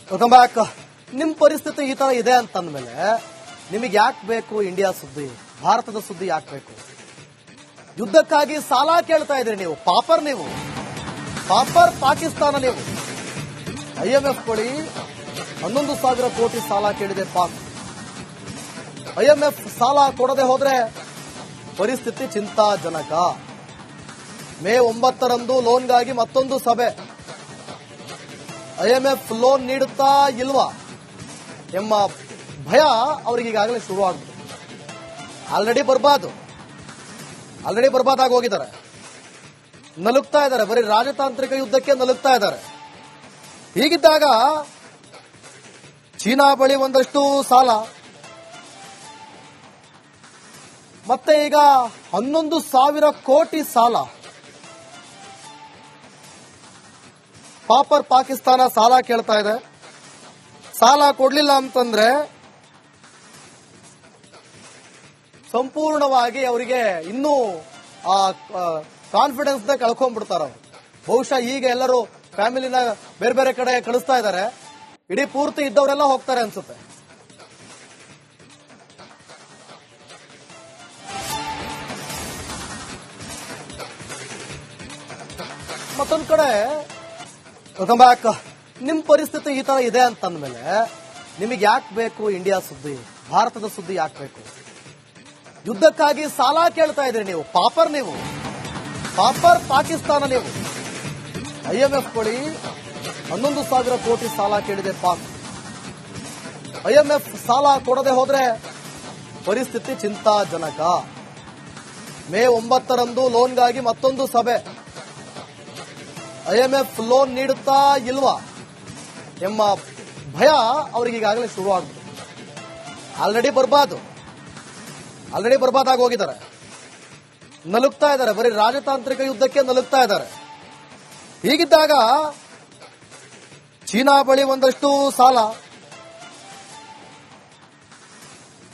Welcome back. ನಿಮ್ ಪರಿಸ್ಥಿತಿ ಈ ತರ ಇದೆ ಅಂತಂದ್ಮೇಲೆ ನಿಮಗೆ ಯಾಕೆ ಬೇಕು ಇಂಡಿಯಾ ಸುದ್ದಿ, ಭಾರತದ ಸುದ್ದಿ ಯಾಕೆ ಬೇಕು? ಯುದ್ಧಕ್ಕಾಗಿ ಸಾಲ ಕೇಳ್ತಾ ಇದ್ರಿ ನೀವು, ನೀವು ಪಾಪರ್ ಪಾಕಿಸ್ತಾನ. ನೀವು IMF ಕೊಡಿ 11,000 ಕೋಟಿ ಸಾಲ ಕೇಳಿದೆ ಪಾಕ್. IMF ಸಾಲ ಕೊಡದೆ ಹೋದ್ರೆ ಪರಿಸ್ಥಿತಿ ಚಿಂತಾಜನಕ. ಮೇ 9ರಂದು ಲೋನ್ಗಾಗಿ ಮತ್ತೊಂದು ಸಭೆ. IMF ಲೋನ್ ನೀಡುತ್ತಾ ಇಲ್ವಾ ಎಂಬ ಭಯ ಅವರಿಗೆ ಈಗಾಗಲೇ ಶುರುವಾಗ್ಬಿಟ್ಟು ಆಲ್ರೆಡಿ ಬರ್ಬಾದ್ ಆಗಿ ಹೋಗಿದ್ದಾರೆ. ನಲುಗ್ತಾ ಇದ್ದಾರೆ, ಬರೀ ರಾಜತಾಂತ್ರಿಕ ಯುದ್ಧಕ್ಕೆ ನಲುಗ್ತಾ ಇದ್ದಾರೆ. ಹೀಗಿದ್ದಾಗ ಚೀನಾ ಬಳಿ ಒಂದಷ್ಟು ಸಾಲ, ಮತ್ತೆ ಈಗ 11,000 ಕೋಟಿ ಸಾಲ. ಪಾಪರ್ ಪಾಕಿಸ್ತಾನ ಸಾಲ ಕೇಳ್ತಾ ಇದೆ. ಸಾಲ ಕೊಡ್ಲಿಲ್ಲ ಅಂತಂದ್ರೆ ಸಂಪೂರ್ಣವಾಗಿ ಅವರಿಗೆ ಇನ್ನೂ ಕಾನ್ಫಿಡೆನ್ಸ್ ನ ಕಳ್ಕೊಂಡ್ಬಿಡ್ತಾರ. ಬಹುಶಃ ಈಗ ಎಲ್ಲರೂ ಫ್ಯಾಮಿಲಿನ ಬೇರೆ ಬೇರೆ ಕಡೆ ಕಳಿಸ್ತಾ ಇದ್ದಾರೆ. ಇಡೀ ಪೂರ್ತಿ ಇದ್ದವರೆಲ್ಲ ಹೋಗ್ತಾರೆ ಅನ್ಸುತ್ತೆ. ಮತ್ತೊಂದ್ ಕಡೆ ವೆಲ್ಕಮ್ ಬ್ಯಾಕ್. ನಿಮ್ ಪರಿಸ್ಥಿತಿ ಈ ತರ ಇದೆ ಅಂತಂದ್ಮೇಲೆ ನಿಮಗೆ ಯಾಕೆ ಬೇಕು ಇಂಡಿಯಾ ಸುದ್ದಿ, ಭಾರತದ ಸುದ್ದಿ ಯಾಕೆ ಬೇಕು? ಯುದ್ಧಕ್ಕಾಗಿ ಸಾಲ ಕೇಳ್ತಾ ಇದ್ರಿ ನೀವು, ಪಾಪರ್ ಪಾಕಿಸ್ತಾನ. ನೀವು IMF ಕೊಡಿ 11,000 ಕೋಟಿ ಸಾಲ ಕೇಳಿದೆ ಪಾಕ್. IMF ಸಾಲ ಕೊಡದೆ ಹೋದ್ರೆ ಪರಿಸ್ಥಿತಿ ಚಿಂತಾಜನಕ. ಮೇ 9ರಂದು ಲೋನ್ಗಾಗಿ ಮತ್ತೊಂದು ಸಭೆ. IMF ಲೋನ್ ನೀಡುತ್ತಾ ಇಲ್ವಾ ಎಂಬ ಭಯ ಅವರಿಗೆ ಈಗಾಗಲೇ ಶುರುವಾಗ್ಬಿಟ್ಟು ಆಲ್ರೆಡಿ ಬರ್ಬಾದ್ ಆಗಿ ಹೋಗಿದ್ದಾರೆ. ನಲುಗ್ತಾ ಇದ್ದಾರೆ, ಬರೀ ರಾಜತಾಂತ್ರಿಕ ಯುದ್ಧಕ್ಕೆ ನಲುಗ್ತಾ ಇದ್ದಾರೆ. ಹೀಗಿದ್ದಾಗ ಚೀನಾ ಬಳಿ ಒಂದಷ್ಟು ಸಾಲ,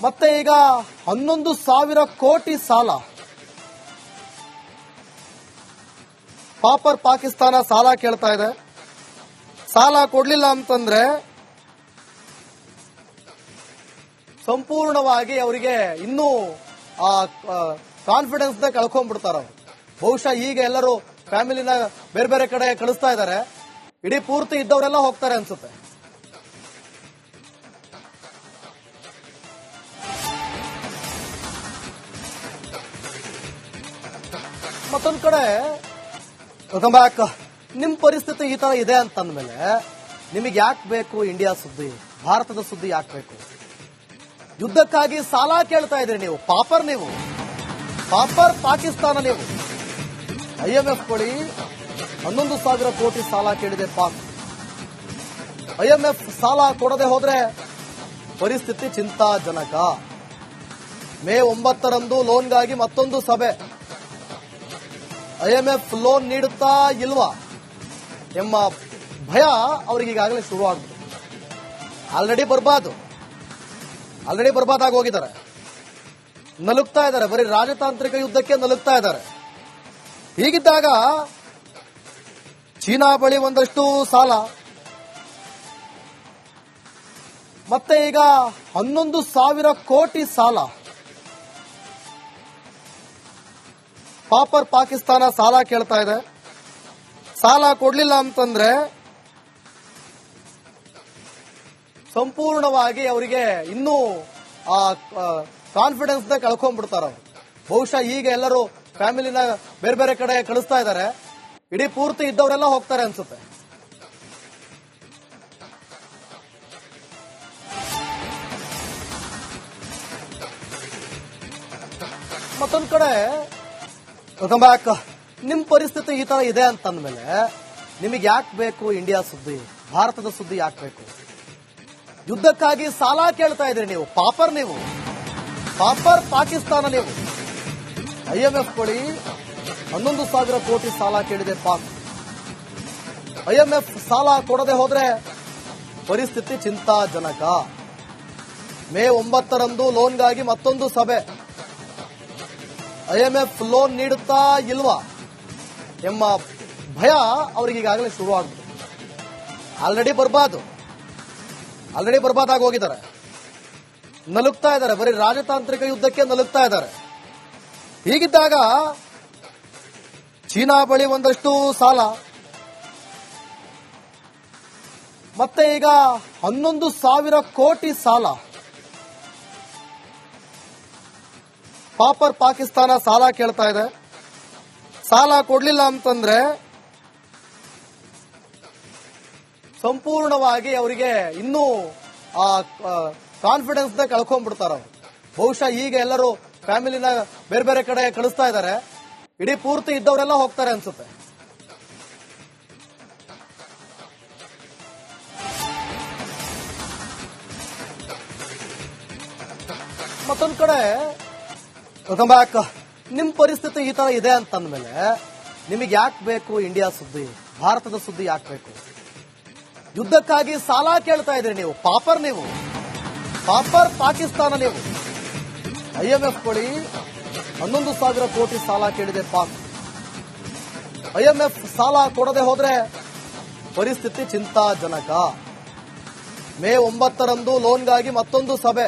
ಮತ್ತೆ ಈಗ 11,000 ಕೋಟಿ ಸಾಲ. ಪಾಪರ್ ಪಾಕಿಸ್ತಾನ ಸಾಲ ಕೇಳ್ತಾ ಇದೆ. ಸಾಲ ಕೊಡ್ಲಿಲ್ಲ ಅಂತಂದ್ರೆ ಸಂಪೂರ್ಣವಾಗಿ ಅವರಿಗೆ ಇನ್ನೂ ಕಾನ್ಫಿಡೆನ್ಸ್ ನ ಕಳ್ಕೊಂಡ್ಬಿಡ್ತಾರ. ಬಹುಶಃ ಈಗ ಎಲ್ಲರೂ ಫ್ಯಾಮಿಲಿನ ಬೇರೆ ಬೇರೆ ಕಡೆ ಕಳಿಸ್ತಾ ಇದ್ದಾರೆ. ಇಡೀ ಪೂರ್ತಿ ಇದ್ದವರೆಲ್ಲ ಹೋಗ್ತಾರೆ ಅನ್ಸುತ್ತೆ. ಮತ್ತೊಂದ್ ಕಡೆ ವೆಲ್ಕಮ್ ಬ್ಯಾಕ್. ನಿಮ್ ಪರಿಸ್ಥಿತಿ ಈ ತರ ಇದೆ ಅಂತಂದ್ಮೇಲೆ ನಿಮಗೆ ಯಾಕೆ ಬೇಕು ಇಂಡಿಯಾ ಸುದ್ದಿ, ಭಾರತದ ಸುದ್ದಿ ಯಾಕೆ ಬೇಕು? ಯುದ್ಧಕ್ಕಾಗಿ ಸಾಲ ಕೇಳ್ತಾ ಇದ್ರಿ ನೀವು, ಪಾಪರ್ ಪಾಕಿಸ್ತಾನ. ನೀವು IMF ಕೊಡಿ 11,000 ಕೋಟಿ ಸಾಲ ಕೇಳಿದೆ ಪಾಕ್. IMF ಸಾಲ ಕೊಡದೆ ಹೋದ್ರೆ ಪರಿಸ್ಥಿತಿ ಚಿಂತಾಜನಕ. ಮೇ 9ರಂದು ಲೋನ್ಗಾಗಿ ಮತ್ತೊಂದು ಸಭೆ. IMF ಲೋನ್ ನೀಡುತ್ತಾ ಇಲ್ವಾ ಎಂಬ ಭಯ ಅವರಿಗೆ ಈಗಾಗಲೇ ಶುರುವಾಗ್ಬಿಟ್ಟು ಆಲ್ರೆಡಿ ಬರ್ಬಾದ್ ಆಗಿ ಹೋಗಿದ್ದಾರೆ. ನಲುಗ್ತಾ ಇದ್ದಾರೆ, ಬರೀ ರಾಜತಾಂತ್ರಿಕ ಯುದ್ಧಕ್ಕೆ ನಲುಗ್ತಾ ಇದ್ದಾರೆ. ಹೀಗಿದ್ದಾಗ ಚೀನಾ ಬಳಿ ಒಂದಷ್ಟು ಸಾಲ, ಮತ್ತೆ ಈಗ 11,000 ಕೋಟಿ ಸಾಲ. ಪಾಪರ್ ಪಾಕಿಸ್ತಾನ ಸಾಲ ಕೇಳ್ತಾ ಇದೆ. ಸಾಲ ಕೊಡ್ಲಿಲ್ಲ ಅಂತಂದ್ರೆ ಸಂಪೂರ್ಣವಾಗಿ ಅವರಿಗೆ ಇನ್ನೂ ಕಾನ್ಫಿಡೆನ್ಸ್ ನ ಕಳ್ಕೊಂಡ್ಬಿಡ್ತಾರ. ಬಹುಶಃ ಈಗ ಎಲ್ಲರೂ ಫ್ಯಾಮಿಲಿನ ಬೇರೆ ಬೇರೆ ಕಡೆ ಕಳಿಸ್ತಾ ಇದ್ದಾರೆ. ಇಡೀ ಪೂರ್ತಿ ಇದ್ದವರೆಲ್ಲ ಹೋಗ್ತಾರೆ ಅನ್ಸುತ್ತೆ. ಮತ್ತೊಂದ್ ಕಡೆ ವೆಲ್ಕಮ್ ಬ್ಯಾಕ್. ನಿಮ್ ಪರಿಸ್ಥಿತಿ ಈ ತರ ಇದೆ ಅಂತಂದ್ಮೇಲೆ ನಿಮಗೆ ಯಾಕೆ ಬೇಕು ಇಂಡಿಯಾ ಸುದ್ದಿ, ಭಾರತದ ಸುದ್ದಿ ಯಾಕೆ ಬೇಕು? ಯುದ್ಧಕ್ಕಾಗಿ ಸಾಲ ಕೇಳ್ತಾ ಇದ್ರಿ ನೀವು, ಪಾಪರ್ ಪಾಕಿಸ್ತಾನ. ನೀವು IMF ಕೊಡಿ 11,000 ಕೋಟಿ ಸಾಲ ಕೇಳಿದೆ ಪಾಕ್. IMF ಸಾಲ ಕೊಡದೆ ಹೋದ್ರೆ ಪರಿಸ್ಥಿತಿ ಚಿಂತಾಜನಕ. ಮೇ 9ರಂದು ಲೋನ್ಗಾಗಿ ಮತ್ತೊಂದು ಸಭೆ. IMF ಲೋನ್ ನೀಡುತ್ತಾ ಇಲ್ವಾ ಎಂಬ ಭಯ ಅವರಿಗೆ ಈಗಾಗಲೇ ಶುರುವಾಗ್ಬಿಟ್ಟು ಆಲ್ರೆಡಿ ಆಲ್ರೆಡಿ ಬರ್ಬಾದಾಗಿ ಹೋಗಿದ್ದಾರೆ, ನಲುಗ್ತಾ ಇದ್ದಾರೆ, ಬರೀ ರಾಜತಾಂತ್ರಿಕ ಯುದ್ಧಕ್ಕೆ ನಲುಗ್ತಾ ಇದ್ದಾರೆ. ಹೀಗಿದ್ದಾಗ ಚೀನಾ ಬಳಿ ಒಂದಷ್ಟು ಸಾಲ, ಮತ್ತೆ ಈಗ 11,000 ಕೋಟಿ ಸಾಲ. ಪಾಕಿಸ್ತಾನ ಸಾಲ ಕೇಳ್ತಾ ಇದೆ. ಸಾಲ ಕೊಡ್ಲಿಲ್ಲ ಅಂತಂದ್ರೆ ಸಂಪೂರ್ಣವಾಗಿ ಅವರಿಗೆ ಇನ್ನೂ ಕಾನ್ಫಿಡೆನ್ಸ್ ನ ಕಳ್ಕೊಂಡ್ಬಿಡ್ತಾರ. ಬಹುಶಃ ಈಗ ಎಲ್ಲರೂ ಫ್ಯಾಮಿಲಿನ ಬೇರೆ ಬೇರೆ ಕಡೆ ಕಳಿಸ್ತಾ ಇದ್ದಾರೆ, ಇಡೀ ಪೂರ್ತಿ ಇದ್ದವರೆಲ್ಲ ಹೋಗ್ತಾರೆ ಅನ್ಸುತ್ತೆ. ಮತ್ತೊಂದ್ ಕಡೆ ವೆಲ್ಕಮ್ ಬ್ಯಾಕ್. ನಿಮ್ ಪರಿಸ್ಥಿತಿ ಈ ತರ ಇದೆ ಅಂತಂದ್ಮೇಲೆ ನಿಮಗೆ ಯಾಕೆ ಬೇಕು ಇಂಡಿಯಾ ಸುದ್ದಿ, ಭಾರತದ ಸುದ್ದಿ ಯಾಕೆ ಬೇಕು? ಯುದ್ಧಕ್ಕಾಗಿ ಸಾಲ ಕೇಳ್ತಾ ಇದ್ರಿ ನೀವು, ಪಾಪರ್ ಪಾಕಿಸ್ತಾನ. ನೀವು IMF ಕೊಡಿ, 11,000 ಕೋಟಿ ಸಾಲ ಕೇಳಿದೆ ಪಾಕ್. IMF ಸಾಲ ಕೊಡದೆ ಹೋದ್ರೆ ಪರಿಸ್ಥಿತಿ ಚಿಂತಾಜನಕ. ಮೇ 9ರಂದು ಲೋನ್ಗಾಗಿ ಮತ್ತೊಂದು ಸಭೆ.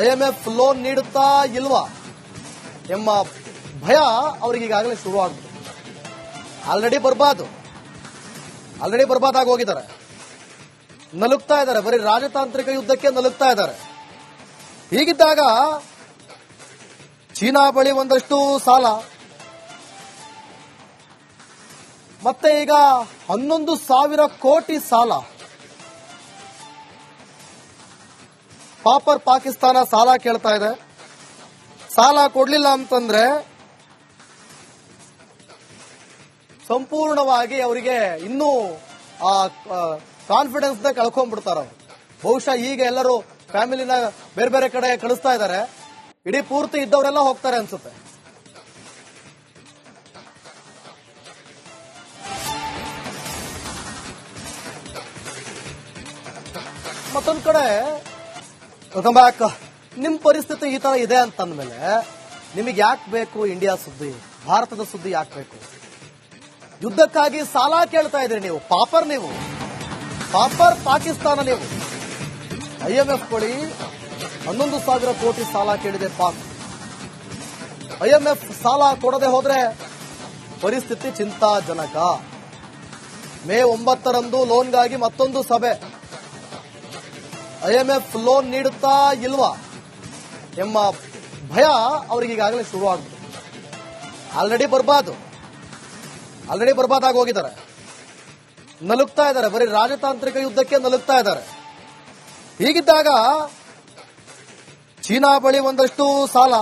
IMF ಲೋನ್ ನೀಡುತ್ತಾ ಇಲ್ವಾ ಎಂಬ ಭಯ ಅವರಿಗೆ ಈಗಾಗಲೇ ಶುರುವಾಗ್ತದೆ. ಆಲ್ರೆಡಿ ಬರ್ಬಾದಾಗಿ ಹೋಗಿದ್ದಾರೆ, ನಲುಗ್ತಾ ಇದ್ದಾರೆ, ಬರೀ ರಾಜತಾಂತ್ರಿಕ ಯುದ್ಧಕ್ಕೆ ನಲುಗ್ತಾ ಇದ್ದಾರೆ. ಹೀಗಿದ್ದಾಗ ಚೀನಾ ಬಳಿ ಒಂದಷ್ಟು ಸಾಲ, ಮತ್ತೆ ಈಗ 11,000 ಕೋಟಿ ಸಾಲ. ಪಾಕಿಸ್ತಾನ ಸಾಲ ಕೇಳ್ತಾ ಇದೆ. ಸಾಲ ಕೊಡ್ಲಿಲ್ಲ ಅಂತಂದ್ರೆ ಸಂಪೂರ್ಣವಾಗಿ ಅವರಿಗೆ ಇನ್ನೂ ಕಾನ್ಫಿಡೆನ್ಸ್ ನ ಕಳ್ಕೊಂಡ್ಬಿಡ್ತಾರ. ಬಹುಶಃ ಈಗ ಎಲ್ಲರೂ ಫ್ಯಾಮಿಲಿನ ಬೇರೆ ಬೇರೆ ಕಡೆ ಕಳಿಸ್ತಾ ಇದ್ದಾರೆ, ಇಡೀ ಪೂರ್ತಿ ಇದ್ದವರೆಲ್ಲ ಹೋಗ್ತಾರೆ ಅನ್ಸುತ್ತೆ. ಮತ್ತೊಂದ್ ಕಡೆ ವೆಲ್ಕಮ್ ಬ್ಯಾಕ್. ನಿಮ್ ಪರಿಸ್ಥಿತಿ ಈ ತರ ಇದೆ ಅಂತಂದ್ಮೇಲೆ ನಿಮಗೆ ಯಾಕೆ ಬೇಕು ಇಂಡಿಯಾ ಸುದ್ದಿ, ಭಾರತದ ಸುದ್ದಿ ಯಾಕೆ ಬೇಕು? ಯುದ್ಧಕ್ಕಾಗಿ ಸಾಲ ಕೇಳ್ತಾ ಇದ್ರಿ ನೀವು, ಪಾಪರ್ ಪಾಕಿಸ್ತಾನ. ನೀವು IMF ಕೊಡಿ, 11,000 ಕೋಟಿ ಸಾಲ ಕೇಳಿದೆ ಪಾಕ್. IMF ಸಾಲ ಕೊಡದೆ ಹೋದ್ರೆ ಪರಿಸ್ಥಿತಿ ಚಿಂತಾಜನಕ. ಮೇ 9ರಂದು ಲೋನ್ಗಾಗಿ ಮತ್ತೊಂದು ಸಭೆ. IMF ಲೋನ್ ನೀಡುತ್ತಾ ಇಲ್ವಾ ಎಂಬ ಭಯ ಅವರಿಗೆ ಈಗಾಗಲೇ ಶುರುವಾಗ್ತದೆ. ಆಲ್ರೆಡಿ ಬರ್ಬಾದಾಗಿ ಹೋಗಿದ್ದಾರೆ, ನಲುಗ್ತಾ ಇದ್ದಾರೆ, ಬರೀ ರಾಜತಾಂತ್ರಿಕ ಯುದ್ಧಕ್ಕೆ ನಲುಗ್ತಾ ಇದ್ದಾರೆ. ಹೀಗಿದ್ದಾಗ ಚೀನಾ ಬಳಿ ಒಂದಷ್ಟು ಸಾಲ,